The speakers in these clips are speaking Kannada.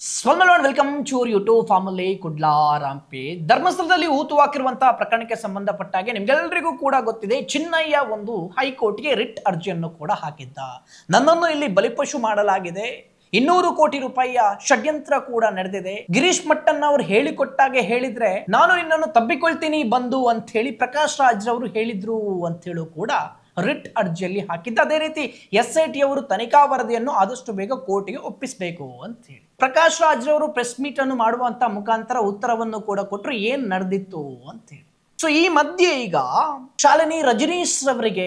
ವೆಲ್ಕಮ್ ಟು ಯೂಟ್ಯೂಬ್ ಫ್ಯಾಮಿಲಿ ಕುಡ್ಲಾರಾಂಪಿ. ಧರ್ಮಸ್ಥಳದಲ್ಲಿ ಹೂತು ಹಾಕಿರುವಂತಹ ಪ್ರಕರಣಕ್ಕೆ ಸಂಬಂಧಪಟ್ಟಾಗೆ ನಿಮ್ಗೆಲ್ಲರಿಗೂ ಕೂಡ ಗೊತ್ತಿದೆ, ಚಿನ್ನಯ್ಯ ಒಂದು ಹೈಕೋರ್ಟ್ಗೆ ರಿಟ್ ಅರ್ಜಿಯನ್ನು ಕೂಡ ಹಾಕಿದ್ದ. ನನ್ನನ್ನು ಇಲ್ಲಿ ಬಲಿಪಶು ಮಾಡಲಾಗಿದೆ, 200 ಕೋಟಿ ರೂಪಾಯಿಯ ಷಡ್ಯಂತ್ರ ಕೂಡ ನಡೆದಿದೆ. ಗಿರೀಶ್ ಮಟ್ಟನ್ ಅವರು ಹೇಳಿಕೊಟ್ಟಾಗೆ ಹೇಳಿದ್ರೆ ನಾನು ನಿನ್ನನ್ನು ತಬ್ಬಿಕೊಳ್ತೀನಿ ಬಂದು ಅಂತ ಹೇಳಿ ಪ್ರಕಾಶ್ ರಾಜ್ ಅವರು ಹೇಳಿದ್ರು ಅಂತ ಹೇಳು ಕೂಡ ರಿಟ್ ಅರ್ಜಿಯಲ್ಲಿ ಹಾಕಿದ್ದ. ಅದೇ ರೀತಿ SIT ಅವರು ತನಿಖಾ ವರದಿಯನ್ನು ಆದಷ್ಟು ಬೇಗ ಕೋರ್ಟ್ಗೆ ಒಪ್ಪಿಸಬೇಕು ಅಂತ ಹೇಳಿ ಪ್ರಕಾಶ್ ರಾಜ್ ಅವರು ಪ್ರೆಸ್ ಮೀಟ್ ಅನ್ನು ಮಾಡುವಂತ ಮುಖಾಂತರ ಉತ್ತರವನ್ನು ಕೂಡ ಕೊಟ್ಟರು ಏನ್ ನಡೆದಿತ್ತು ಅಂತ ಹೇಳಿ. ಸೊ ಈ ಮಧ್ಯೆ ಈಗ ಶಾಲಿನಿ ರಜನೀಶ್ ಅವರಿಗೆ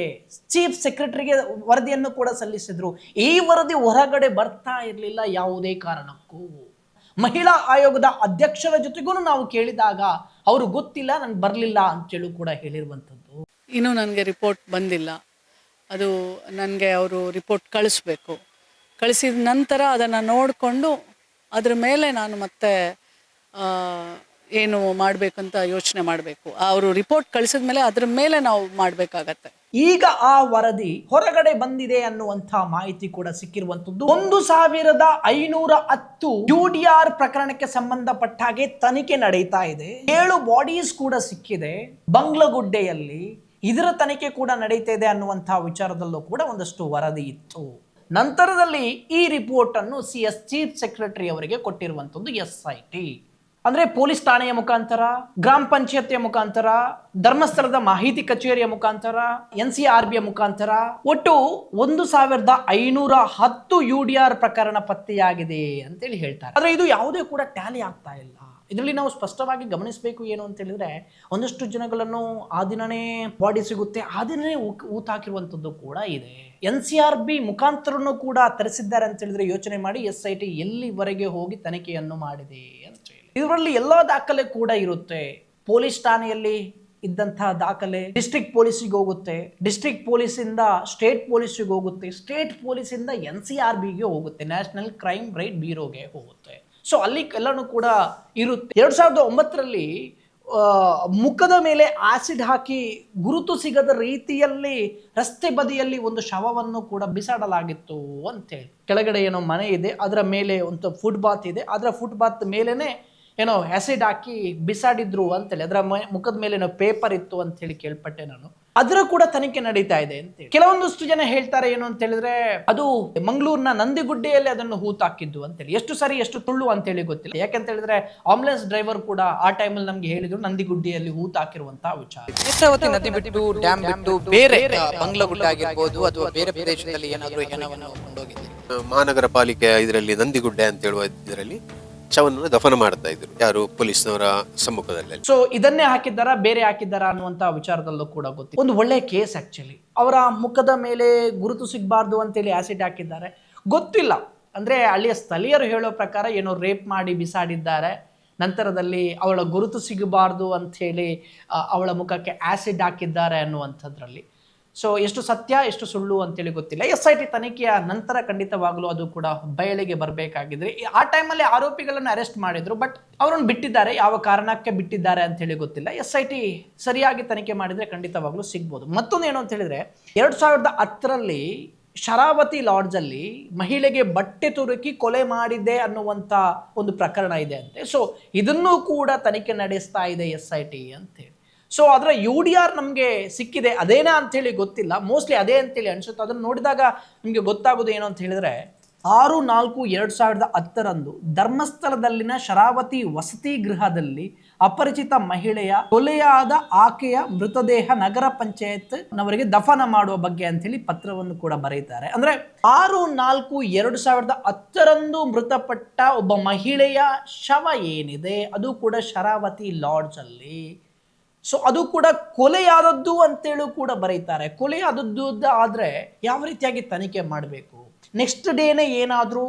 ಚೀಫ್ ಸೆಕ್ರೆಟರಿಗೆ ವರದಿಯನ್ನು ಕೂಡ ಸಲ್ಲಿಸಿದ್ರು. ಈ ವರದಿ ಹೊರಗಡೆ ಬರ್ತಾ ಇರಲಿಲ್ಲ ಯಾವುದೇ ಕಾರಣಕ್ಕೂ. ಮಹಿಳಾ ಆಯೋಗದ ಅಧ್ಯಕ್ಷರ ಜೊತೆಗೂ ನಾವು ಕೇಳಿದಾಗ ಅವರು ಗೊತ್ತಿಲ್ಲ, ನನ್ಗೆ ಬರಲಿಲ್ಲ ಅಂತೇಳಿ ಕೂಡ ಹೇಳಿರುವಂಥದ್ದು. ಇನ್ನೂ ನನಗೆ ರಿಪೋರ್ಟ್ ಬಂದಿಲ್ಲ, ಅದು ನನಗೆ ಅವರು ರಿಪೋರ್ಟ್ ಕಳಿಸ್ಬೇಕು. ಕಳಿಸಿದ ನಂತರ ಅದನ್ನು ನೋಡಿಕೊಂಡು ಅದ್ರ ಮೇಲೆ ನಾನು ಮತ್ತೆ ಏನು ಮಾಡಬೇಕಂತ ಯೋಚನೆ ಮಾಡಬೇಕು. ಅವರು ರಿಪೋರ್ಟ್ ಕಳಿಸಿದ ಮೇಲೆ ಅದ್ರ ಮೇಲೆ ನಾವು ಮಾಡಬೇಕಾಗತ್ತೆ. ಈಗ ಆ ವರದಿ ಹೊರಗಡೆ ಬಂದಿದೆ ಅನ್ನುವಂಥ ಮಾಹಿತಿ ಕೂಡ ಸಿಕ್ಕಿರುವಂತದ್ದು. 1510 UDR ಪ್ರಕರಣಕ್ಕೆ ಸಂಬಂಧಪಟ್ಟ ಹಾಗೆ ತನಿಖೆ ನಡೀತಾ ಇದೆ. 7 ಬಾಡೀಸ್ ಕೂಡ ಸಿಕ್ಕಿದೆ ಬಂಗ್ಲಗುಡ್ಡೆಯಲ್ಲಿ. ಇದರ ತನಿಖೆ ಕೂಡ ನಡೀತಾ ಇದೆ ಅನ್ನುವಂತಹ ವಿಚಾರದಲ್ಲೂ ಕೂಡ ಒಂದಷ್ಟು ವರದಿ ಇತ್ತು. ನಂತರದಲ್ಲಿ ಈ ರಿಪೋರ್ಟ್ ಅನ್ನು CS ಚೀಫ್ ಸೆಕ್ರೆಟರಿ ಅವರಿಗೆ ಕೊಟ್ಟಿರುವಂತದ್ದು SIT. ಅಂದ್ರೆ ಪೊಲೀಸ್ ಠಾಣೆಯ ಮುಖಾಂತರ, ಗ್ರಾಮ ಪಂಚಾಯತಿಯ ಮುಖಾಂತರ, ಧರ್ಮಸ್ಥಳದ ಮಾಹಿತಿ ಕಚೇರಿಯ ಮುಖಾಂತರ, NCRBಯ ಮುಖಾಂತರ ಒಟ್ಟು 1510 UDR ಪ್ರಕರಣ ಪತ್ತೆಯಾಗಿದೆ ಅಂತೇಳಿ ಹೇಳ್ತಾರೆ. ಆದ್ರೆ ಇದು ಯಾವುದೇ ಕೂಡ ಟ್ಯಾಲಿ ಆಗ್ತಾ ಇಲ್ಲ. ಇದರಲ್ಲಿ ನಾವು ಸ್ಪಷ್ಟವಾಗಿ ಗಮನಿಸಬೇಕು ಏನು ಅಂತ ಹೇಳಿದ್ರೆ, ಒಂದಷ್ಟು ಜನಗಳನ್ನು ಆ ದಿನನೇ ಬಾಡಿ ಸಿಗುತ್ತೆ, ಆ ದಿನನೇ ಊತಾಕಿರುವಂಥದ್ದು ಕೂಡ ಇದೆ. NCRB ಮುಖಾಂತರನು ಕೂಡ ತರಿಸಿದ್ದಾರೆ ಅಂತ ಹೇಳಿದ್ರೆ ಯೋಚನೆ ಮಾಡಿ SIT ಎಲ್ಲಿವರೆಗೆ ಹೋಗಿ ತನಿಖೆಯನ್ನು ಮಾಡಿದೆ ಅಂತ ಹೇಳಿ. ಇದರಲ್ಲಿ ಎಲ್ಲ ದಾಖಲೆ ಕೂಡ ಇರುತ್ತೆ. ಪೊಲೀಸ್ ಠಾಣೆಯಲ್ಲಿ ಇದ್ದಂತಹ ದಾಖಲೆ ಡಿಸ್ಟ್ರಿಕ್ಟ್ ಪೊಲೀಸಿಗೆ ಹೋಗುತ್ತೆ, ಡಿಸ್ಟ್ರಿಕ್ಟ್ ಪೊಲೀಸಿಂದ ಸ್ಟೇಟ್ ಪೊಲೀಸಿಗೆ ಹೋಗುತ್ತೆ, ಸ್ಟೇಟ್ ಪೊಲೀಸಿಂದ NCRBಗೆ ಹೋಗುತ್ತೆ, ನ್ಯಾಷನಲ್ ಕ್ರೈಮ್ ರೈಟ್ ಬ್ಯೂರೋಗೆ ಹೋಗುತ್ತೆ. ಸೊ ಅಲ್ಲಿ ಎಲ್ಲನೂ ಕೂಡ ಇರುತ್ತೆ. 2009ರಲ್ಲಿ ಮುಖದ ಮೇಲೆ ಆಸಿಡ್ ಹಾಕಿ ಗುರುತು ಸಿಗದ ರೀತಿಯಲ್ಲಿ ರಸ್ತೆ ಬದಿಯಲ್ಲಿ ಒಂದು ಶವವನ್ನು ಕೂಡ ಬಿಸಾಡಲಾಗಿತ್ತು ಅಂತೇಳಿ. ಕೆಳಗಡೆ ಏನೋ ಮನೆ ಇದೆ, ಅದರ ಮೇಲೆ ಒಂದು ಫುಟ್ಪಾತ್ ಇದೆ, ಅದರ ಫುಟ್ಪಾತ್ ಮೇಲೇನೆ ಏನೋ ಆಸಿಡ್ ಹಾಕಿ ಬಿಸಾಡಿದ್ರು ಅಂತೇಳಿ. ಅದರ ಮುಖದ ಮೇಲೆ ಏನೋ ಪೇಪರ್ ಇತ್ತು ಅಂತ ಹೇಳಿ ಕೇಳ್ಪಟ್ಟೆ ನಾನು. ಅದರ ಕೂಡ ತನಿಖೆ ನಡೀತಾ ಇದೆ ಅಂತೇಳಿ. ಕೆಲವೊಂದಷ್ಟು ಜನ ಹೇಳ್ತಾರೆ ಏನು ಅಂತ ಹೇಳಿದ್ರೆ, ಅದು ಮಂಗಳೂರಿನ ನಂದಿಗುಡ್ಡೆಯಲ್ಲಿ ಅದನ್ನು ಹೂತಾಕಿದ್ದು ಅಂತೇಳಿ. ಎಷ್ಟು ಸರಿ ಎಷ್ಟು ತುಳ್ಳು ಅಂತೇಳಿ ಗೊತ್ತಿಲ್ಲ. ಯಾಕಂತ ಹೇಳಿದ್ರೆ ಆಂಬುಲೆನ್ಸ್ ಡ್ರೈವರ್ ಕೂಡ ಆ ಟೈಮಲ್ಲಿ ನಮ್ಗೆ ಹೇಳಿದ್ರು ನಂದಿಗುಡ್ಡೆಯಲ್ಲಿ ಹೂತಾಕಿರುವಂತಹ ವಿಚಾರ. ನೇತ್ರಾವತಿ ನದಿ ಬಿಟ್ಟು ಡ್ಯಾಮ್ ಬಿಟ್ಟು ಬೇರೆ ಬಂಗ್ಲಗುಡ್ಡ ಆಗಿರ್ಬೋದು ಅಥವಾ ಬೇರೆ ಪ್ರದೇಶದಲ್ಲಿ ಏನಾದರೂ ಹೆಣವನ್ನು ಕೊಂಡೋಗಿದ್ದೀರಿ? ಮಹಾನಗರ ಪಾಲಿಕೆ ಇದರಲ್ಲಿ ನಂದಿಗುಡ್ಡೆ ಅಂತ ಹೇಳುವ ಇದರಲ್ಲಿ ಶವವನ್ನು ದಫನ ಮಾಡ್ತಾ ಇದ್ರು, ಯಾರು ಪೊಲೀಸ್ನವರ ಸಮ್ಮುಖದಲ್ಲಿ. ಸೊ ಇದನ್ನೇ ಹಾಕಿದ್ದಾರಾ ಬೇರೆ ಹಾಕಿದ್ದಾರಾ ಅನ್ನುವಂತ ವಿಚಾರದಲ್ಲೂ ಕೂಡ ಗೊತ್ತಿಲ್ಲ. ಒಂದು ಒಳ್ಳೆ ಕೇಸ್ ಆಕ್ಚುಲಿ. ಅವರ ಮುಖದ ಮೇಲೆ ಗುರುತು ಸಿಗಬಾರ್ದು ಅಂತೇಳಿ ಆಸಿಡ್ ಹಾಕಿದ್ದಾರೆ, ಗೊತ್ತಿಲ್ಲ. ಅಂದ್ರೆ ಅಲ್ಲಿಯ ಸ್ಥಳೀಯರು ಹೇಳೋ ಪ್ರಕಾರ ಏನೋ ರೇಪ್ ಮಾಡಿ ಬಿಸಾಡಿದ್ದಾರೆ, ನಂತರದಲ್ಲಿ ಅವಳ ಗುರುತು ಸಿಗಬಾರ್ದು ಅಂತ ಹೇಳಿ ಅವಳ ಮುಖಕ್ಕೆ ಆಸಿಡ್ ಹಾಕಿದ್ದಾರೆ ಅನ್ನುವಂಥದ್ರಲ್ಲಿ. ಸೊ ಎಷ್ಟು ಸತ್ಯ ಎಷ್ಟು ಸುಳ್ಳು ಅಂತೇಳಿ ಗೊತ್ತಿಲ್ಲ. SIT ತನಿಖೆಯ ನಂತರ ಖಂಡಿತವಾಗ್ಲೂ ಅದು ಕೂಡ ಬಯಲಿಗೆ ಬರಬೇಕಾಗಿದ್ರೆ. ಆ ಟೈಮಲ್ಲಿ ಆರೋಪಿಗಳನ್ನು ಅರೆಸ್ಟ್ ಮಾಡಿದ್ರು, ಬಟ್ ಅವರನ್ನು ಬಿಟ್ಟಿದ್ದಾರೆ. ಯಾವ ಕಾರಣಕ್ಕೆ ಬಿಟ್ಟಿದ್ದಾರೆ ಅಂತ ಹೇಳಿ ಗೊತ್ತಿಲ್ಲ. SIT ಸರಿಯಾಗಿ ತನಿಖೆ ಮಾಡಿದ್ರೆ ಖಂಡಿತವಾಗ್ಲೂ ಸಿಗ್ಬೋದು. ಮತ್ತೊಂದು ಏನು ಅಂತ ಹೇಳಿದ್ರೆ, 2010ರಲ್ಲಿ ಶರಾವತಿ ಲಾಡ್ಜಲ್ಲಿ ಮಹಿಳೆಗೆ ಬಟ್ಟೆ ತುರುಕಿ ಕೊಲೆ ಮಾಡಿದೆ ಅನ್ನುವಂಥ ಒಂದು ಪ್ರಕರಣ ಇದೆ ಅಂತೆ. ಸೊ ಇದನ್ನೂ ಕೂಡ ತನಿಖೆ ನಡೆಸ್ತಾ ಇದೆ SIT ಅಂತೇಳಿ. ಸೊ ಅದರ UDR ನಮಗೆ ಸಿಕ್ಕಿದೆ, ಅದೇನಾ ಅಂತೇಳಿ ಗೊತ್ತಿಲ್ಲ, ಮೋಸ್ಟ್ಲಿ ಅದೇ ಅಂತೇಳಿ ಅನ್ಸುತ್ತೆ. ಅದನ್ನು ನೋಡಿದಾಗ ನಿಮಗೆ ಗೊತ್ತಾಗೋದು ಏನು ಅಂತ ಹೇಳಿದ್ರೆ, 6/4/2010 ಧರ್ಮಸ್ಥಳದಲ್ಲಿನ ಶರಾವತಿ ವಸತಿ ಗೃಹದಲ್ಲಿ ಅಪರಿಚಿತ ಮಹಿಳೆಯ ಕೊಲೆಯಾದ ಆಕೆಯ ಮೃತದೇಹ ನಗರ ಪಂಚಾಯತ್ ನವರಿಗೆ ದಫನ ಮಾಡುವ ಬಗ್ಗೆ ಅಂತೇಳಿ ಪತ್ರವನ್ನು ಕೂಡ ಬರೀತಾರೆ. ಅಂದ್ರೆ 6/4/2010 ಮೃತಪಟ್ಟ ಒಬ್ಬ ಮಹಿಳೆಯ ಶವ ಏನಿದೆ ಅದು ಕೂಡ ಶರಾವತಿ ಲಾಡ್ಜ್ ಅಲ್ಲಿ. ಸೊ ಅದು ಕೂಡ ಕೊಲೆಯಾದದ್ದು ಅಂತೇಳಿ ಕೂಡ ಬರೀತಾರೆ. ಕೊಲೆಯಾದದ್ದು ಆದ್ರೆ ಯಾವ ರೀತಿಯಾಗಿ ತನಿಖೆ ಮಾಡಬೇಕು, ನೆಕ್ಸ್ಟ್ ಡೇನೆ ಏನಾದರೂ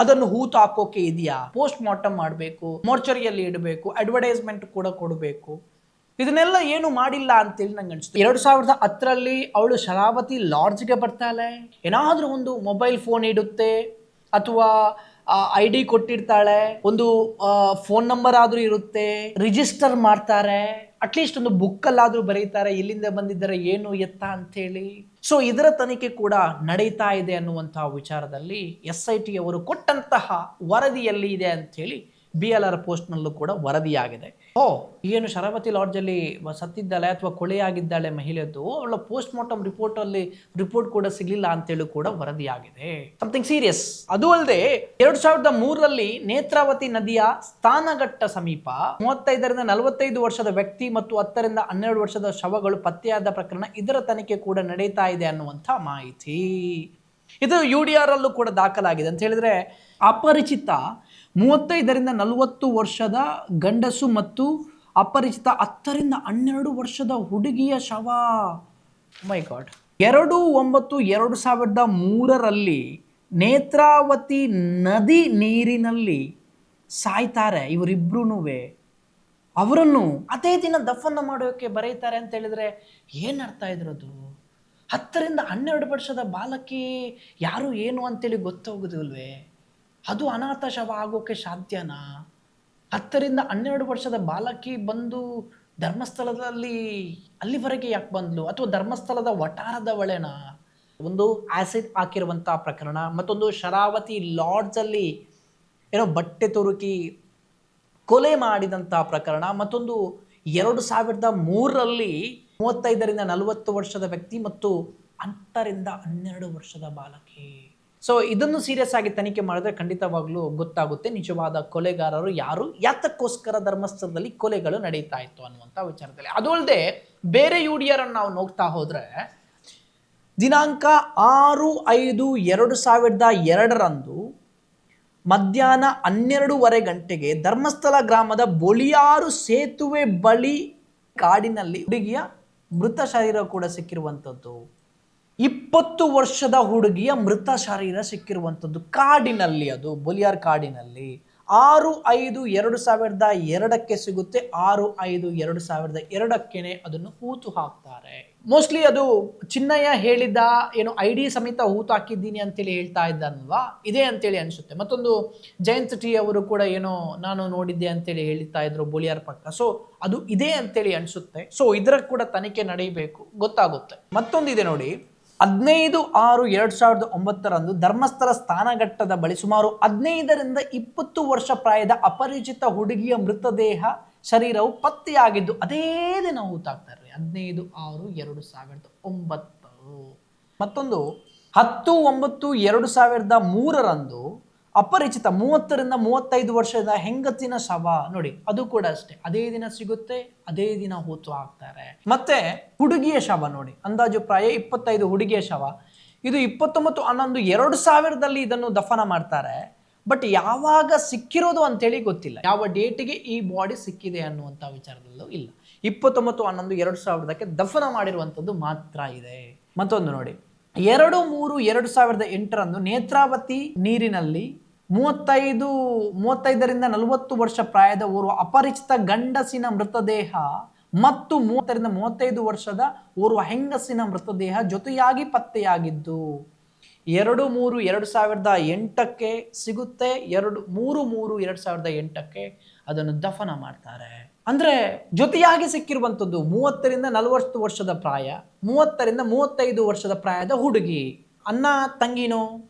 ಅದನ್ನು ಹೂತು ಹಾಕೋಕೆ ಇದೆಯಾ, ಪೋಸ್ಟ್ ಮಾರ್ಟಮ್ ಮಾಡಬೇಕು, ಮೋರ್ಚರಿಯಲ್ಲಿ ಇಡಬೇಕು, ಅಡ್ವರ್ಟೈಸ್ಮೆಂಟ್ ಕೂಡ ಕೊಡಬೇಕು, ಇದನ್ನೆಲ್ಲ ಏನು ಮಾಡಿಲ್ಲ ಅಂತೇಳಿ ನಂಗೆ ಅನಿಸ್ತು. 2010ರಲ್ಲಿ ಅವಳು ಶರಾವತಿ ಲಾಡ್ಜ್ಗೆ ಬರ್ತಾಳೆ, ಏನಾದರೂ ಒಂದು ಮೊಬೈಲ್ ಫೋನ್ ಇಡುತ್ತೆ ಅಥವಾ ID ಕೊಟ್ಟಿರ್ತಾಳೆ, ಒಂದು ಫೋನ್ ನಂಬರ್ ಆದ್ರೂ ಇರುತ್ತೆ, ರಿಜಿಸ್ಟರ್ ಮಾಡ್ತಾರೆ, ಅಟ್ಲೀಸ್ಟ್ ಒಂದು ಬುಕ್ಕಲ್ಲಾದರೂ ಬರೀತಾರೆ ಎಲ್ಲಿಂದ ಬಂದಿದ್ದಾರೆ ಏನು ಎತ್ತ ಅಂತೇಳಿ. ಸೊ ಇದರ ತನಿಖೆ ಕೂಡ ನಡೀತಾ ಇದೆ ಅನ್ನುವಂತಹ ವಿಚಾರದಲ್ಲಿ SIT ಅವರು ಕೊಟ್ಟಂತಹ ವರದಿಯಲ್ಲಿ ಇದೆ ಅಂಥೇಳಿ BLR ಪೋಸ್ಟ್ನಲ್ಲೂ ಕೂಡ ವರದಿಯಾಗಿದೆ. ಏನು ಶರಾವತಿ ಲಾಡ್ಜಲ್ಲಿ ಸತ್ತಿದ್ದಾಳೆ ಅಥವಾ ಕೊಲೆಯಾಗಿದ್ದಾಳೆ ಮಹಿಳೆಯದು, ಅವಳ ಪೋಸ್ಟ್ ಮಾರ್ಟಮ್ ರಿಪೋರ್ಟ್ ಕೂಡ ಸಿಗಲಿಲ್ಲ ಅಂತೇಳಿ ಕೂಡ ವರದಿಯಾಗಿದೆ. Something serious. ಅದು ಅಲ್ಲದೆ 2003ರಲ್ಲಿ ನೇತ್ರಾವತಿ ನದಿಯ ಸ್ಥಾನಘಟ್ಟ ಸಮೀಪ 35ರಿಂದ 45 ವರ್ಷದ ವ್ಯಕ್ತಿ ಮತ್ತು 10ರಿಂದ 12 ವರ್ಷದ ಶವಗಳು ಪತ್ತೆಯಾದ ಪ್ರಕರಣ, ಇದರ ತನಿಖೆ ಕೂಡ ನಡೀತಾ ಇದೆ ಅನ್ನುವಂಥ ಮಾಹಿತಿ. ಇದು UDR ಅಲ್ಲೂ ಕೂಡ ದಾಖಲಾಗಿದೆ. ಅಂತ ಹೇಳಿದ್ರೆ ಅಪರಿಚಿತ 35ರಿಂದ 40 ವರ್ಷದ ಗಂಡಸು ಮತ್ತು ಅಪರಿಚಿತ 10ರಿಂದ 12 ವರ್ಷದ ಹುಡುಗಿಯ ಶವ. ಮೈ ಗಾಡ್. 2/9/2003ರಲ್ಲಿ ನೇತ್ರಾವತಿ ನದಿ ನೀರಿನಲ್ಲಿ ಸಾಯ್ತಾರೆ ಇವರಿಬ್ರು. ಅವರನ್ನು ಅದೇ ದಿನ ದಫನ ಮಾಡೋಕೆ ಬರೀತಾರೆ ಅಂತ ಹೇಳಿದ್ರೆ ಏನು ಅರ್ಥ ಇದ್ರದು? 10ರಿಂದ 12 ವರ್ಷದ ಬಾಲಕಿ ಯಾರು ಏನು ಅಂತೇಳಿ ಗೊತ್ತಾಗೋದಿಲ್ವೇ? ಅದು ಅನಾಥ ಶವ ಆಗೋಕೆ ಸಾಧ್ಯನಾ? 10ರಿಂದ 12 ವರ್ಷದ ಬಾಲಕಿ ಬಂದು ಧರ್ಮಸ್ಥಳದಲ್ಲಿ ಅಲ್ಲಿವರೆಗೆ ಯಾಕೆ ಬಂದ್ಲು? ಅಥವಾ ಧರ್ಮಸ್ಥಳದ ವಟಾರದವಳೆನಾ? ಒಂದು ಆಸಿಡ್ ಹಾಕಿರುವಂಥ ಪ್ರಕರಣ, ಮತ್ತೊಂದು ಶರಾವತಿ ಲಾಡ್ಜಲ್ಲಿ ಏನೋ ಬಟ್ಟೆ ತುರುಕಿ ಕೊಲೆ ಮಾಡಿದಂಥ ಪ್ರಕರಣ, ಮತ್ತೊಂದು 2003ರಲ್ಲಿ 35ರಿಂದ 40 ವರ್ಷದ ವ್ಯಕ್ತಿ ಮತ್ತು 10ರಿಂದ 12 ವರ್ಷದ ಬಾಲಕಿ. ಸೊ ಇದನ್ನು ಸೀರಿಯಸ್ ಆಗಿ ತನಿಖೆ ಮಾಡಿದ್ರೆ ಖಂಡಿತವಾಗ್ಲೂ ಗೊತ್ತಾಗುತ್ತೆ ನಿಜವಾದ ಕೊಲೆಗಾರರು ಯಾರು, ಯಾತಕ್ಕೋಸ್ಕರ ಧರ್ಮಸ್ಥಳದಲ್ಲಿ ಕೊಲೆಗಳು ನಡೀತಾ ಇತ್ತು ಅನ್ನುವಂಥ ವಿಚಾರದಲ್ಲಿ. ಅದು ಅಲ್ಲದೆ ಬೇರೆ UDR ಅನ್ನು ನಾವು ನೋಡ್ತಾ ಹೋದ್ರೆ ದಿನಾಂಕ 6/5/2002 ಮಧ್ಯಾಹ್ನ 12:15 ಗಂಟೆಗೆ ಧರ್ಮಸ್ಥಳ ಗ್ರಾಮದ ಬೊಳಿಯಾರು ಸೇತುವೆ ಬಳಿ ಕಾಡಿನಲ್ಲಿ ಹುಡುಗಿಯ ಮೃತ ಶರೀರ ಕೂಡ ಸಿಕ್ಕಿರುವಂಥದ್ದು. 20 ವರ್ಷದ ಹುಡುಗಿಯ ಮೃತ ಶರೀರ ಸಿಕ್ಕಿರುವಂಥದ್ದು ಕಾಡಿನಲ್ಲಿ, ಅದು ಬೊಲಿಯಾರ್ ಕಾಡಿನಲ್ಲಿ. 6/5/2002 ಸಿಗುತ್ತೆ. 6/5/2002 ಅದನ್ನು ಹೂತು ಹಾಕ್ತಾರೆ. ಮೋಸ್ಟ್ಲಿ ಅದು ಚಿನ್ನಯ್ಯ ಹೇಳಿದ ಏನು ID ಸಮೇತ ಹೂತು ಹಾಕಿದ್ದೀನಿ ಅಂತೇಳಿ ಹೇಳ್ತಾ ಇದ್ದಾನಲ್ವಾ, ಇದೇ ಅಂತೇಳಿ ಅನಿಸುತ್ತೆ. ಮತ್ತೊಂದು ಜಯಂತ್ T ಅವರು ಕೂಡ ಏನೋ ನಾನು ನೋಡಿದ್ದೆ ಅಂತೇಳಿ ಹೇಳ್ತಾ ಇದ್ರು ಬೊಲಿಯಾರ್ ಪಕ್ಕ. ಸೊ ಅದು ಇದೇ ಅಂತೇಳಿ ಅನಿಸುತ್ತೆ. ಸೊ ಇದರ ಕೂಡ ತನಿಖೆ ನಡೆಯಬೇಕು, ಗೊತ್ತಾಗುತ್ತೆ. ಮತ್ತೊಂದು ಇದೆ ನೋಡಿ, 15/6/2009 ಧರ್ಮಸ್ಥಳ ಸ್ಥಾನಘಟ್ಟದ ಬಳಿ ಸುಮಾರು 15ರಿಂದ 20 ವರ್ಷ ಪ್ರಾಯದ ಅಪರಿಚಿತ ಹುಡುಗಿಯ ಮೃತದೇಹ ಶರೀರವು ಪತ್ತೆಯಾಗಿದ್ದು ಅದೇ ದಿನ ಹೂತಾಕ್ತಾರೆ. 15/6/2009. ಮತ್ತೊಂದು 10/9/2003 ಅಪರಿಚಿತ 30ರಿಂದ 35 ವರ್ಷದ ಹೆಂಗತಿನ ಶವ ನೋಡಿ, ಅದು ಕೂಡ ಅಷ್ಟೇ ಅದೇ ದಿನ ಸಿಗುತ್ತೆ, ಅದೇ ದಿನ ಹೂತು ಹಾಕ್ತಾರೆ. ಮತ್ತೆ ಹುಡುಗಿಯ ಶವ ನೋಡಿ, ಅಂದಾಜು ಪ್ರಾಯ 25 ಹುಡುಗಿಯ ಶವ. ಇದು 29/11/2000 ಇದನ್ನು ದಫನ ಮಾಡ್ತಾರೆ. ಬಟ್ ಯಾವಾಗ ಸಿಕ್ಕಿರೋದು ಅಂತೇಳಿ ಗೊತ್ತಿಲ್ಲ, ಯಾವ ಡೇಟಿಗೆ ಈ ಬಾಡಿ ಸಿಕ್ಕಿದೆ ಅನ್ನುವಂಥ ವಿಚಾರದಲ್ಲೂ ಇಲ್ಲ. 29/11/2000 ದಫನ ಮಾಡಿರುವಂಥದ್ದು ಮಾತ್ರ ಇದೆ. ಮತ್ತೊಂದು ನೋಡಿ, 2/3/2008 ನೇತ್ರಾವತಿ ನೀರಿನಲ್ಲಿ 35ರಿಂದ 40 ವರ್ಷ ಪ್ರಾಯದ ಓರ್ವ ಅಪರಿಚಿತ ಗಂಡಸಿನ ಮೃತದೇಹ ಮತ್ತು 30ರಿಂದ 35 ವರ್ಷದ ಓರ್ವ ಹೆಂಗಸಿನ ಮೃತದೇಹ ಜೊತೆಯಾಗಿ ಪತ್ತೆಯಾಗಿದ್ದು 2/3/2008 ಸಿಗುತ್ತೆ. 3/3/2008 ಅದನ್ನು ದಫನ ಮಾಡ್ತಾರೆ. ಅಂದ್ರೆ ಜೊತೆಯಾಗಿ ಸಿಕ್ಕಿರುವಂಥದ್ದು 30ರಿಂದ 40 ವರ್ಷದ ಪ್ರಾಯ, 30ರಿಂದ 35 ವರ್ಷದ ಪ್ರಾಯದ ಹುಡುಗಿ. ಅಣ್ಣ ತಂಗಿನೋ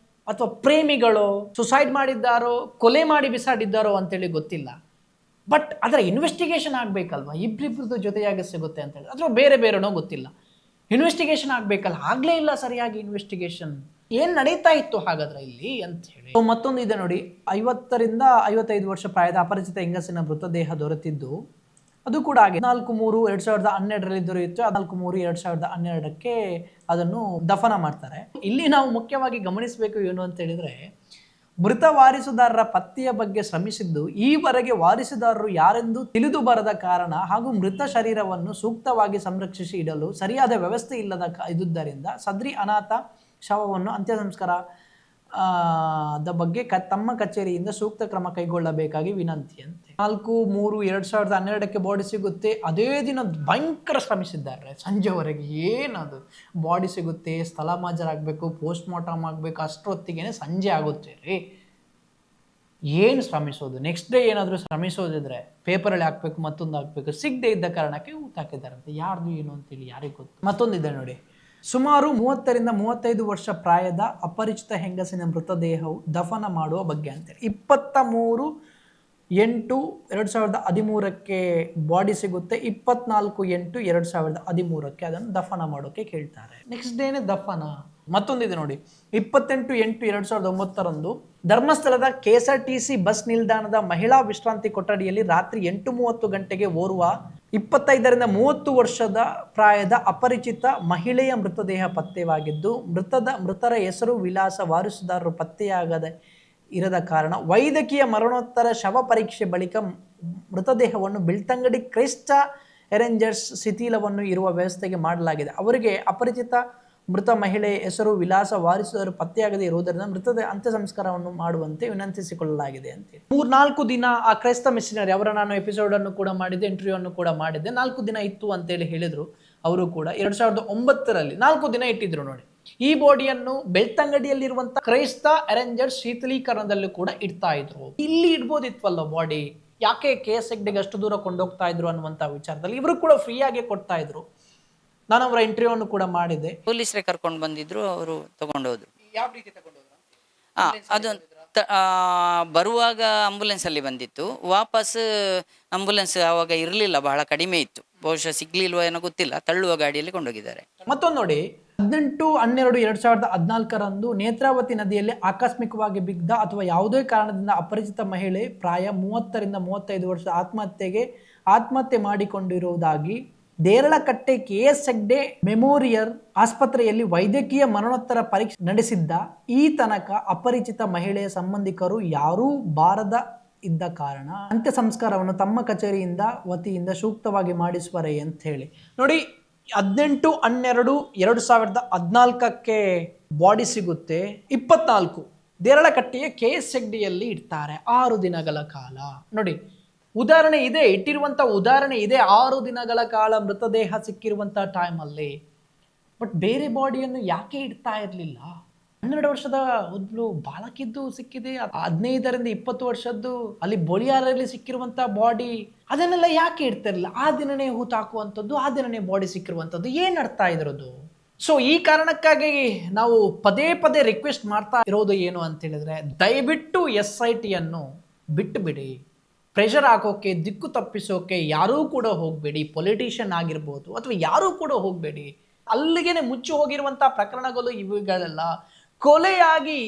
ಅಥವಾ ಪ್ರೇಮಿಗಳು ಸುಸೈಡ್ ಮಾಡಿದ್ದಾರೋ, ಕೊಲೆ ಮಾಡಿ ಬಿಸಾಡಿದ್ದಾರೋ ಅಂತೇಳಿ ಗೊತ್ತಿಲ್ಲ. ಬಟ್ ಅದರ ಇನ್ವೆಸ್ಟಿಗೇಷನ್ ಆಗಬೇಕಲ್ವ, ಇಬ್ಬರಿಬ್ಬರದ್ದು ಜೊತೆಯಾಗಿ ಸಿಗುತ್ತೆ ಅಂತೇಳಿ, ಅಥವಾ ಬೇರೆ ಬೇರೆನೋ ಗೊತ್ತಿಲ್ಲ. ಇನ್ವೆಸ್ಟಿಗೇಷನ್ ಆಗಬೇಕಲ್ಲ, ಆಗಲೇ ಇಲ್ಲ ಸರಿಯಾಗಿ ಇನ್ವೆಸ್ಟಿಗೇಷನ್. ಏನು ನಡೀತಾ ಇತ್ತು ಹಾಗಾದ್ರೆ ಇಲ್ಲಿ ಅಂತ ಹೇಳಿ. ಮತ್ತೊಂದು ಇದೆ ನೋಡಿ, 50ರಿಂದ 55 ವರ್ಷ ಪ್ರಾಯದ ಅಪರಿಚಿತ ಹೆಂಗಸಿನ ಮೃತದೇಹ ದೊರೆತಿದ್ದು ಅದು ಕೂಡ ಆಗಿದೆ. 4/3/2012 ದೊರೆಯಿತು. 4/3/2012 ಅದನ್ನು ದಫನ ಮಾಡ್ತಾರೆ. ಇಲ್ಲಿ ನಾವು ಮುಖ್ಯವಾಗಿ ಗಮನಿಸಬೇಕು ಏನು ಅಂತ ಹೇಳಿದ್ರೆ, ಮೃತ ವಾರಿಸುದಾರರ ಪತ್ತೆಯ ಬಗ್ಗೆ ಶ್ರಮಿಸಿದ್ದು ಈವರೆಗೆ ವಾರಿಸುದಾರರು ಯಾರೆಂದು ತಿಳಿದು ಬರದ ಕಾರಣ ಹಾಗೂ ಮೃತ ಶರೀರವನ್ನು ಸೂಕ್ತವಾಗಿ ಸಂರಕ್ಷಿಸಿ ಇಡಲು ಸರಿಯಾದ ವ್ಯವಸ್ಥೆ ಇದ್ದುದರಿಂದ ಸದ್ರಿ ಅನಾಥ ಶವವನ್ನು ಅಂತ್ಯ ಸಂಸ್ಕಾರ ಬಗ್ಗೆ ತಮ್ಮ ಕಚೇರಿಯಿಂದ ಸೂಕ್ತ ಕ್ರಮ ಕೈಗೊಳ್ಳಬೇಕಾಗಿ ವಿನಂತಿ ಅಂತೆ. 4/3/2012 ಬಾಡಿ ಸಿಗುತ್ತೆ. ಅದೇ ದಿನ ಭಯಂಕರ ಶ್ರಮಿಸಿದ್ದಾರೆ ಸಂಜೆವರೆಗೆ. ಏನದು ಬಾಡಿ ಸಿಗುತ್ತೆ, ಸ್ಥಳ ಮಾಜರಾಗಬೇಕು, ಪೋಸ್ಟ್ ಮಾರ್ಟಮ್ ಆಗಬೇಕು, ಅಷ್ಟೊತ್ತಿಗೆ ಸಂಜೆ ಆಗುತ್ತೆ ರೀ. ಏನು ಶ್ರಮಿಸೋದು, ನೆಕ್ಸ್ಟ್ ಡೇ ಏನಾದರೂ ಶ್ರಮಿಸೋದಿದ್ರೆ ಪೇಪರಲ್ಲಿ ಹಾಕ್ಬೇಕು, ಮತ್ತೊಂದು ಹಾಕ್ಬೇಕು, ಸಿಗದೆ ಇದ್ದ ಕಾರಣಕ್ಕೆ ಊಟ ಹಾಕಿದ್ದಾರಂತೆ. ಯಾರ್ದು ಏನು ಅಂತೇಳಿ ಯಾರಿಗೆ ಗೊತ್ತು. ಮತ್ತೊಂದಿದೆ ನೋಡಿ, ಸುಮಾರು 30ರಿಂದ 35 ವರ್ಷ ಪ್ರಾಯದ ಅಪರಿಚಿತ ಹೆಂಗಸಿನ ಮೃತದೇಹವು ದಫನ ಮಾಡುವ ಬಗ್ಗೆ ಅಂತೇಳಿ 23/8/2013 ಬಾಡಿ ಸಿಗುತ್ತೆ. 24/8/2013 ಅದನ್ನು ದಫನ ಮಾಡೋಕೆ ಕೇಳ್ತಾರೆ. ನೆಕ್ಸ್ಟ್ ಡೇನೆ ದಫನ. ಮತ್ತೊಂದಿದೆ ನೋಡಿ, 28/8/2009 ಧರ್ಮಸ್ಥಳದ KSRTC ಬಸ್ ನಿಲ್ದಾಣದ ಮಹಿಳಾ ವಿಶ್ರಾಂತಿ ಕೊಠಡಿಯಲ್ಲಿ ರಾತ್ರಿ 8:30 ಗಂಟೆಗೆ ಓರ್ವ 25ರಿಂದ 30 ವರ್ಷದ ಪ್ರಾಯದ ಅಪರಿಚಿತ ಮಹಿಳೆಯ ಮೃತದೇಹ ಪತ್ತೆಯಾಗಿದ್ದು, ಮೃತರ ಹೆಸರು, ವಿಳಾಸ, ವಾರಸುದಾರರು ಇರದ ಕಾರಣ ವೈದ್ಯಕೀಯ ಮರಣೋತ್ತರ ಶವ ಪರೀಕ್ಷೆ ಬಳಿಕ ಮೃತದೇಹವನ್ನು ಬೆಳ್ತಂಗಡಿ ಕ್ರೈಸ್ತ ಅರೇಂಜರ್ಸ್ ಶಿಥಿಲವನ್ನು ಇರುವ ವ್ಯವಸ್ಥೆಗೆ ಮಾಡಲಾಗಿದೆ. ಅವರಿಗೆ ಅಪರಿಚಿತ ಮೃತ ಮಹಿಳೆ ಹೆಸರು, ವಿಳಾಸ, ವಾರಸುದಾರರು ಪತ್ತೆಯಾಗದೇ ಇರುವುದರಿಂದ ಮೃತದ ಅಂತ್ಯ ಸಂಸ್ಕಾರವನ್ನು ಮಾಡುವಂತೆ ವಿನಂತಿಸಿಕೊಳ್ಳಲಾಗಿದೆ ಅಂತ. 3-4 ದಿನ ಆ ಕ್ರೈಸ್ತ ಮಿಷನರಿ ಅವರ ನಾನು ಎಪಿಸೋಡನ್ನು ಕೂಡ ಮಾಡಿದ್ದೆ, ಇಂಟರ್ವ್ಯೂ ಅನ್ನು ಕೂಡ ಮಾಡಿದ್ದೆ. 4 ದಿನ ಇತ್ತು ಅಂತೇಳಿ ಹೇಳಿದ್ರು. ಅವರು ಕೂಡ 2009ರಲ್ಲಿ 4 ದಿನ ಇಟ್ಟಿದ್ರು ನೋಡಿ. ಈ ಬಾಡಿಯನ್ನು ಬೆಳ್ತಂಗಡಿಯಲ್ಲಿರುವಂತಹ ಕ್ರೈಸ್ತ ಅರೇಂಜರ್ಸ್ ಶೀತಲೀಕರಣದಲ್ಲೂ ಕೂಡ ಇಡ್ತಾ ಇದ್ರು. ಇಲ್ಲಿ ಇಡ್ಬೋದಿತ್ವಲ್ಲ ಬಾಡಿ, ಯಾಕೆ KS ಹೆಗ್ಡೆಗೆ ಅಷ್ಟು ದೂರ ಕೊಂಡೋಗ್ತಾ ಇದ್ರು ಅನ್ನುವಂಥ ವಿಚಾರದಲ್ಲಿ ಇವರು ಕೂಡ ಫ್ರೀ ಆಗಿ ಕೊಡ್ತಾ ಇದ್ರು. ನಾನು ಅವರ ಇಂಟರ್ವ್ಯೂ ಅನ್ನು ಕೂಡ ಮಾಡಿದ್ದೆ. ಪೊಲೀಸರೇ ಕರ್ಕೊಂಡು ಬಂದಿದ್ರು, ಅವರು ತಗೊಂಡೋದ್ರು. ಯಾವ ರೀತಿ ತಗೊಂಡೋದ್ರು? ಅದು ಬರುವಾಗ ಆಂಬುಲೆನ್ಸ್ ಅಲ್ಲಿ ಬಂದಿತ್ತು, ವಾಪಸ್ ಆಂಬುಲೆನ್ಸ್ ಆವಾಗ ಇರಲಿಲ್ಲ, ಬಹಳ ಕಡಿಮೆ ಇತ್ತು, ಬಹುಶಃ ಸಿಗ್ಲಿಲ್ವೋ ಏನೋ ಗೊತ್ತಿಲ್ಲ, ತಳ್ಳುವ ಗಾಡಿಯಲ್ಲಿ ಕೊಂಡೋಗಿದ್ದಾರೆ. ಮತ್ತೊಂದು ನೋಡಿ, 18/12/2014 ನೇತ್ರಾವತಿ ನದಿಯಲ್ಲಿ ಆಕಸ್ಮಿಕವಾಗಿ ಬಿದ್ದ ಅಥವಾ ಯಾವುದೇ ಕಾರಣದಿಂದ ಅಪರಿಚಿತ ಮಹಿಳೆ ಪ್ರಾಯ 30ರಿಂದ 35 ವರ್ಷ ಆತ್ಮಹತ್ಯೆ ಮಾಡಿಕೊಂಡಿರುವುದಾಗಿ ದೇರಳಕಟ್ಟೆ KS ಹೆಗ್ಡೆ ಮೆಮೋರಿಯಲ್ ಆಸ್ಪತ್ರೆಯಲ್ಲಿ ವೈದ್ಯಕೀಯ ಮರಣೋತ್ತರ ಪರೀಕ್ಷೆ ನಡೆಸಿದ್ದ ಈ ತನಕ ಅಪರಿಚಿತ ಮಹಿಳೆಯ ಸಂಬಂಧಿಕರು ಯಾರೂ ಬಾರದ ಇದ್ದ ಕಾರಣ ಅಂತ್ಯ ಸಂಸ್ಕಾರವನ್ನು ತಮ್ಮ ಕಚೇರಿಯಿಂದ ವತಿಯಿಂದ ಸೂಕ್ತವಾಗಿ ಮಾಡಿಸುವರೆ ಅಂತ ಹೇಳಿ ನೋಡಿ. 18/12/2014 ಬಾಡಿ ಸಿಗುತ್ತೆ. 24 ದೇರಳಕಟ್ಟೆಯ KS ಹೆಗ್ಡೆಯಲ್ಲಿ ಇಡ್ತಾರೆ 6 ದಿನಗಳ ಕಾಲ. ನೋಡಿ, ಉದಾಹರಣೆ ಇದೆ, ಇಟ್ಟಿರುವಂಥ ಉದಾಹರಣೆ ಇದೆ. 6 ದಿನಗಳ ಕಾಲ ಮೃತದೇಹ ಸಿಕ್ಕಿರುವಂಥ ಟೈಮಲ್ಲಿ. ಬಟ್ ಬೇರೆ ಬಾಡಿಯನ್ನು ಯಾಕೆ ಇಡ್ತಾ ಇರಲಿಲ್ಲ? 12 ವರ್ಷದ ಒಬ್ಳು ಬಾಲಕಿದ್ದು ಸಿಕ್ಕಿದೆ, 15ರಿಂದ 20 ವರ್ಷದ್ದು ಅಲ್ಲಿ ಬೊಳಿಯಾರಲ್ಲಿ ಸಿಕ್ಕಿರುವಂಥ ಬಾಡಿ, ಅದನ್ನೆಲ್ಲ ಯಾಕೆ ಇಡ್ತಿರಲಿಲ್ಲ? ಆ ದಿನನೇ ಹೂತಾಕುವಂಥದ್ದು, ಆ ದಿನನೇ ಬಾಡಿ ಸಿಕ್ಕಿರುವಂಥದ್ದು, ಏನು ಅರ್ಥ ಇದ್ರದ್ದು? ಸೊ ಈ ಕಾರಣಕ್ಕಾಗಿ ನಾವು ಪದೇ ಪದೇ ರಿಕ್ವೆಸ್ಟ್ ಮಾಡ್ತಾ ಇರೋದು ಏನು ಅಂತ ಹೇಳಿದ್ರೆ, ದಯವಿಟ್ಟು SITಯನ್ನು ಬಿಟ್ಟು ಬಿಡಿ. ಪ್ರೆಷರ್ ಹಾಕೋಕೆ, ದಿಕ್ಕು ತಪ್ಪಿಸೋಕೆ ಯಾರೂ ಕೂಡ ಹೋಗಬೇಡಿ. ಪೊಲಿಟಿಷಿಯನ್ ಆಗಿರ್ಬೋದು ಅಥವಾ ಯಾರೂ ಕೂಡ ಹೋಗಬೇಡಿ. ಅಲ್ಲಿಗೇನೆ ಮುಚ್ಚಿ ಹೋಗಿರುವಂಥ ಪ್ರಕರಣಗಳು ಇವುಗಳೆಲ್ಲ ಕೊಲೆಯಾಗಿ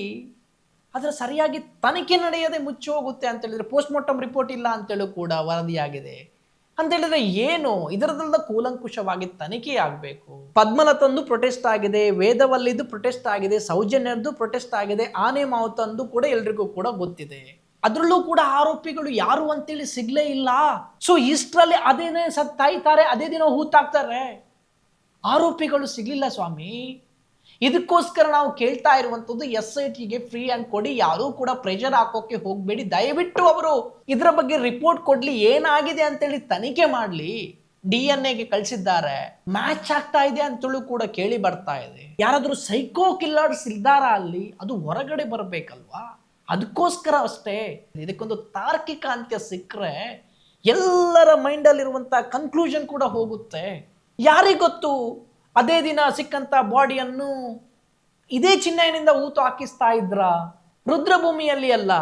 ಅದರ ಸರಿಯಾಗಿ ತನಿಖೆ ನಡೆಯದೆ ಮುಚ್ಚಿ ಹೋಗುತ್ತೆ ಅಂತ ಹೇಳಿದ್ರೆ, ಪೋಸ್ಟ್ ಮಾರ್ಟಮ್ ರಿಪೋರ್ಟ್ ಇಲ್ಲ ಅಂತೇಳಿ ಕೂಡ ವರದಿಯಾಗಿದೆ ಅಂತ ಹೇಳಿದ್ರೆ ಏನು? ಇದರದೆಲ್ಲ ಕೂಲಂಕುಷವಾಗಿ ತನಿಖೆ ಆಗಬೇಕು. ಪದ್ಮಲತಂದು ಪ್ರೊಟೆಸ್ಟ್ ಆಗಿದೆ, ವೇದವಲ್ಲಿದ್ದು ಪ್ರೊಟೆಸ್ಟ್ ಆಗಿದೆ, ಸೌಜನ್ಯದ್ದು ಪ್ರೊಟೆಸ್ಟ್ ಆಗಿದೆ, ಆನೆ ಮಾವುತಂದು ಕೂಡ ಎಲ್ರಿಗೂ ಕೂಡ ಗೊತ್ತಿದೆ. ಅದರಲ್ಲೂ ಕೂಡ ಆರೋಪಿಗಳು ಯಾರು ಅಂತೇಳಿ ಸಿಗ್ಲೇ ಇಲ್ಲ. ಸೊ ಇಷ್ಟರಲ್ಲಿ ಅದೇ ಸಾಯ್ತಾರೆ, ಅದೇ ದಿನ ಹೂತಾಕ್ತಾರೆ. ಆರೋಪಿಗಳು ಸಿಗ್ಲಿಲ್ಲ ಸ್ವಾಮಿ. ಇದಕ್ಕೋಸ್ಕರ ನಾವು ಕೇಳ್ತಾ ಇರುವಂಥದ್ದು, SITಗೆ ಫ್ರೀ ಹ್ಯಾಂಡ್ ಕೊಡಿ, ಯಾರೂ ಕೂಡ ಪ್ರೆಷರ್ ಹಾಕೋಕೆ ಹೋಗಬೇಡಿ. ದಯವಿಟ್ಟು ಅವರು ಇದರ ಬಗ್ಗೆ ರಿಪೋರ್ಟ್ ಕೊಡ್ಲಿ, ಏನಾಗಿದೆ ಅಂತೇಳಿ ತನಿಖೆ ಮಾಡಲಿ. DNA ಕಳಿಸಿದ್ದಾರೆ, ಮ್ಯಾಚ್ ಆಗ್ತಾ ಇದೆ ಅಂತೇಳಿ ಕೂಡ ಕೇಳಿ ಬರ್ತಾ ಇದೆ. ಯಾರಾದರೂ ಸೈಕೋ ಕಿಲ್ಲರ್ಸ್ ಇದ್ದಾರ ಅಲ್ಲಿ, ಅದು ಹೊರಗಡೆ ಬರಬೇಕಲ್ವಾ? ಅದಕ್ಕೋಸ್ಕರ ಅಷ್ಟೇ. ಇದಕ್ಕೊಂದು ತಾರ್ಕಿಕ ಅಂತ್ಯ ಸಿಕ್ಕರೆ ಎಲ್ಲರ ಮೈಂಡಲ್ಲಿರುವಂಥ ಕನ್ಕ್ಲೂಷನ್ ಕೂಡ ಹೋಗುತ್ತೆ. ಯಾರಿಗೊತ್ತು ಅದೇ ದಿನ ಸಿಕ್ಕಂಥ ಬಾಡಿಯನ್ನು ಇದೇ ಚಿನ್ನೈನಿಂದ ಊತು ಹಾಕಿಸ್ತಾ ಇದ್ರ? ರುದ್ರಭೂಮಿಯಲ್ಲಿ ಅಲ್ಲ,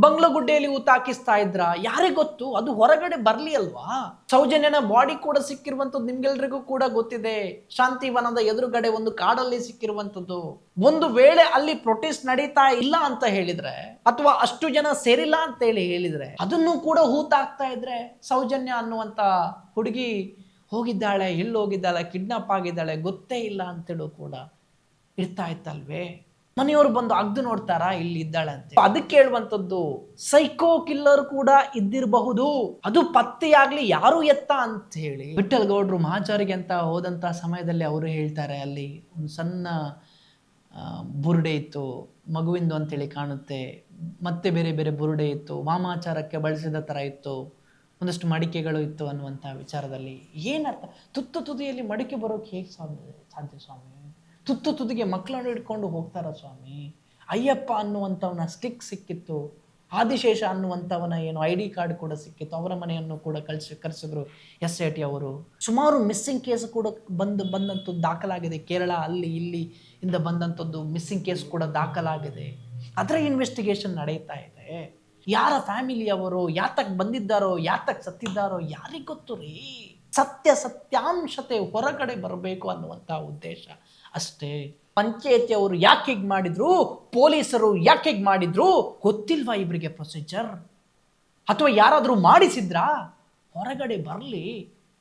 ಬಂಗ್ಲಗುಡ್ಡೆಯಲ್ಲಿ ಊತ ಹಾಕಿಸ್ತಾ ಇದ್ರ? ಯಾರಿಗೊತ್ತು? ಅದು ಹೊರಗಡೆ ಬರ್ಲಿ ಅಲ್ವಾ? ಸೌಜನ್ಯನ ಬಾಡಿ ಕೂಡ ಸಿಕ್ಕಿರುವಂಥದ್ದು ನಿಮ್ಗೆಲ್ರಿಗೂ ಕೂಡ ಗೊತ್ತಿದೆ. ಶಾಂತಿವನದ ಎದುರುಗಡೆ ಒಂದು ಕಾಡಲ್ಲಿ ಸಿಕ್ಕಿರುವಂಥದ್ದು. ಒಂದು ವೇಳೆ ಅಲ್ಲಿ ಪ್ರೊಟೆಸ್ಟ್ ನಡೀತಾ ಇಲ್ಲ ಅಂತ ಹೇಳಿದ್ರೆ, ಅಥವಾ ಅಷ್ಟು ಜನ ಸೇರಿಲ್ಲ ಅಂತ ಹೇಳಿದ್ರೆ, ಅದನ್ನು ಕೂಡ ಹೂತಾಕ್ತಾ ಇದ್ರೆ, ಸೌಜನ್ಯ ಅನ್ನುವಂಥ ಹುಡುಗಿ ಹೋಗಿದ್ದಾಳೆ, ಎಲ್ಲಿ ಹೋಗಿದ್ದಾಳೆ, ಕಿಡ್ನಾಪ್ ಆಗಿದ್ದಾಳೆ, ಗೊತ್ತೇ ಇಲ್ಲ ಅಂತೇಳು ಕೂಡ ಇರ್ತಾ ಇತ್ತಲ್ವೇ? ಮನೆಯವರು ಬಂದು ಅಗ್ದು ನೋಡ್ತಾರಾ ಇಲ್ಲಿ ಇದ್ದಾಳೆ ಅಂತ? ಅದಕ್ಕೆ ಹೇಳುವಂಥದ್ದು, ಸೈಕೋ ಕಿಲ್ಲರ್ ಕೂಡ ಇದ್ದಿರಬಹುದು, ಅದು ಪತ್ತೆಯಾಗ್ಲಿ, ಯಾರು ಎತ್ತ ಅಂತ ಹೇಳಿ. ವಿಠಲ್ ಗೌಡ್ರು ಮಹಾಚಾರಿಗೆ ಅಂತ ಹೋದಂಥ ಸಮಯದಲ್ಲಿ ಅವರು ಹೇಳ್ತಾರೆ, ಅಲ್ಲಿ ಒಂದು ಸಣ್ಣ ಬುರುಡೆ ಇತ್ತು, ಮಗುವಿಂದು ಅಂತೇಳಿ ಕಾಣುತ್ತೆ, ಮತ್ತೆ ಬೇರೆ ಬೇರೆ ಬುರುಡೆ ಇತ್ತು, ವಾಮಾಚಾರಕ್ಕೆ ಬಳಸಿದ ಥರ ಇತ್ತು, ಒಂದಷ್ಟು ಮಡಿಕೆಗಳು ಇತ್ತು ಅನ್ನುವಂಥ ವಿಚಾರದಲ್ಲಿ ಏನರ್ಥ? ತುತ್ತು ತುದಿಯಲ್ಲಿ ಮಡಿಕೆ ಬರೋಕೆ ಹೇಗೆ ಸಾಧ್ಯ ಸ್ವಾಮಿ? ತುತ್ತು ತುದಿಗೆ ಮಕ್ಕಳನ್ನು ಹಿಡ್ಕೊಂಡು ಹೋಗ್ತಾರ ಸ್ವಾಮಿ? ಅಯ್ಯಪ್ಪ ಅನ್ನುವಂಥವನ್ನ ಸ್ಟಿಕ್ ಸಿಕ್ಕಿತ್ತು, ಆದಿಶೇಷ ಅನ್ನುವಂಥವನ ಏನು ID ಕಾರ್ಡ್ ಕೂಡ ಸಿಕ್ಕಿತ್ತು, ಅವರ ಮನೆಯನ್ನು ಕೂಡ ಕರೆಸಿದ್ರು SIT ಅವರು. ಸುಮಾರು ಮಿಸ್ಸಿಂಗ್ ಕೇಸ್ ಕೂಡ ಬಂದಂಥದ್ದು ದಾಖಲಾಗಿದೆ. ಕೇರಳ ಅಲ್ಲಿ ಇಲ್ಲಿ ಇಂದ ಬಂದಂಥದ್ದು ಮಿಸ್ಸಿಂಗ್ ಕೇಸ್ ಕೂಡ ದಾಖಲಾಗಿದೆ. ಅದರ ಇನ್ವೆಸ್ಟಿಗೇಷನ್ ನಡೀತಾ ಇದೆ. ಯಾರ ಫ್ಯಾಮಿಲಿಯವರು ಯಾತಕ್ಕೆ ಬಂದಿದ್ದಾರೋ ಯಾತಕ್ಕೆ ಸತ್ತಿದ್ದಾರೋ ಯಾರಿಗೆ ಗೊತ್ತು ರೀ. ಸತ್ಯಾಂಶತೆ ಹೊರಗಡೆ ಬರಬೇಕು ಅನ್ನುವಂಥ ಉದ್ದೇಶ ಅಷ್ಟೇ. ಪಂಚಾಯತಿಯವರು ಯಾಕೆ ಹೀಗೆ ಮಾಡಿದ್ರು, ಪೊಲೀಸರು ಯಾಕೆ ಹೀಗೆ ಮಾಡಿದ್ರು ಗೊತ್ತಿಲ್ವಾ ಇವರಿಗೆ ಪ್ರೊಸೀಜರ್? ಅಥವಾ ಯಾರಾದರೂ ಮಾಡಿಸಿದ್ರಾ? ಹೊರಗಡೆ ಬರಲಿ.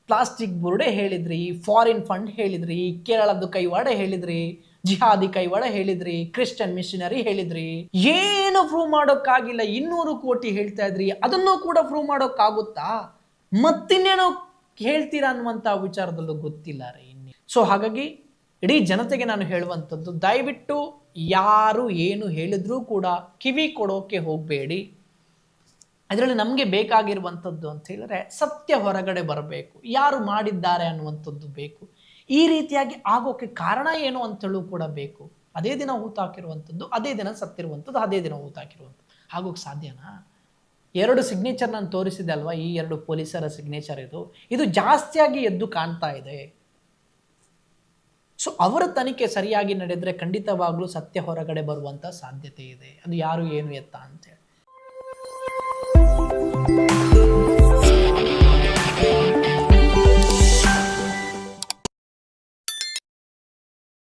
ಪ್ಲಾಸ್ಟಿಕ್ ಬುರುಡೆ ಹೇಳಿದ್ರಿ, ಫಾರಿನ್ ಫಂಡ್ ಹೇಳಿದ್ರಿ, ಕೇರಳದ ಕೈವಾಡ ಹೇಳಿದ್ರಿ, ಜಿಹಾದಿ ಕೈವಾಡ ಹೇಳಿದ್ರಿ, ಕ್ರಿಶ್ಚಿಯನ್ ಮಿಷನರಿ ಹೇಳಿದ್ರಿ, ಏನು ಪ್ರೂವ್ ಮಾಡೋಕ್ಕಾಗಿಲ್ಲ. 200 ಕೋಟಿ ಹೇಳ್ತಾ ಇದ್ರಿ, ಅದನ್ನು ಕೂಡ ಪ್ರೂವ್ ಮಾಡೋಕ್ಕಾಗುತ್ತಾ? ಮತ್ತಿನ್ನೇನೋ ಹೇಳ್ತೀರಾ ಅನ್ನುವಂಥ ವಿಚಾರದಲ್ಲೂ ಗೊತ್ತಿಲ್ಲ ರೀ. ಸೊ ಹಾಗಾಗಿ ಇಡೀ ಜನತೆಗೆ ನಾನು ಹೇಳುವಂಥದ್ದು, ದಯವಿಟ್ಟು ಯಾರು ಏನು ಹೇಳಿದ್ರೂ ಕೂಡ ಕಿವಿ ಕೊಡೋಕೆ ಹೋಗಬೇಡಿ. ಅದರಲ್ಲಿ ನಮಗೆ ಬೇಕಾಗಿರುವಂಥದ್ದು ಅಂತ ಹೇಳಿದ್ರೆ ಸತ್ಯ ಹೊರಗಡೆ ಬರಬೇಕು, ಯಾರು ಮಾಡಿದ್ದಾರೆ ಅನ್ನುವಂಥದ್ದು ಬೇಕು. ಈ ರೀತಿಯಾಗಿ ಆಗೋಕ್ಕೆ ಕಾರಣ ಏನು ಅಂತೇಳು ಕೂಡ ಬೇಕು. ಅದೇ ದಿನ ಹೂತಾಕಿರುವಂಥದ್ದು, ಅದೇ ದಿನ ಸತ್ತಿರುವಂಥದ್ದು, ಅದೇ ದಿನ ಹೂತಾಕಿರುವಂಥದ್ದು ಆಗೋಕ್ಕೆ ಸಾಧ್ಯನಾ? 2 ಸಿಗ್ನೇಚರ್ ನಾನು ತೋರಿಸಿದೆ ಅಲ್ವಾ, ಈ 2 ಪೊಲೀಸರ ಸಿಗ್ನೇಚರ್ ಇದು ಜಾಸ್ತಿಯಾಗಿ ಎದ್ದು ಕಾಣ್ತಾ ಇದೆ. ಸೊ ಅವರ ತನಿಖೆ ಸರಿಯಾಗಿ ನಡೆದರೆ ಖಂಡಿತವಾಗ್ಲೂ ಸತ್ಯ ಹೊರಗಡೆ ಬರುವಂಥ ಸಾಧ್ಯತೆ ಇದೆ. ಅದು ಯಾರು ಏನು ಎತ್ತ ಅಂತೇಳಿ.